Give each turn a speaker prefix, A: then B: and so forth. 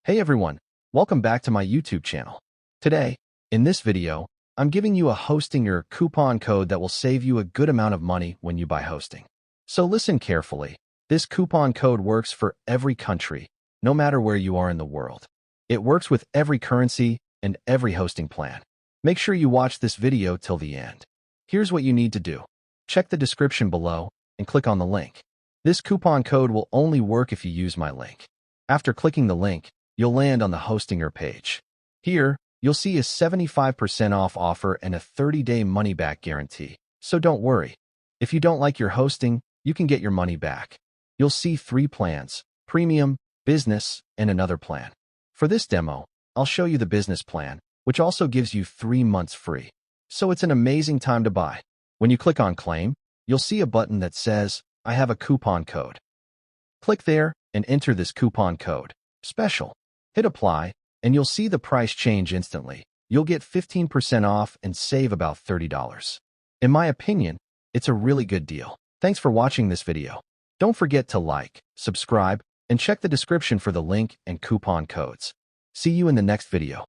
A: Hey everyone, welcome back to my YouTube channel. Today, in this video, I'm giving you a hosting or coupon code that will save you a good amount of money when you buy hosting. So listen carefully. This coupon code works for every country, no matter where you are in the world. It works with every currency and every hosting plan. Make sure you watch this video till the end. Here's what you need to do. Check the description below and click on the link. This coupon code will only work if you use my link. After clicking the link, you'll land on the Hostinger page. Here, you'll see a 75% off offer and a 30-day money-back guarantee. So don't worry. If you don't like your hosting, you can get your money back. You'll see 3 plans: Premium, Business, and another plan. For this demo, I'll show you the Business plan, which also gives you 3 months free. So it's an amazing time to buy. When you click on Claim, you'll see a button that says, I have a coupon code. Click there and enter this coupon code, Special. Hit Apply, and you'll see the price change instantly. You'll get 15% off and save about $30. In my opinion, it's a really good deal. Thanks for watching this video. Don't forget to like, subscribe, and check the description for the link and coupon codes. See you in the next video.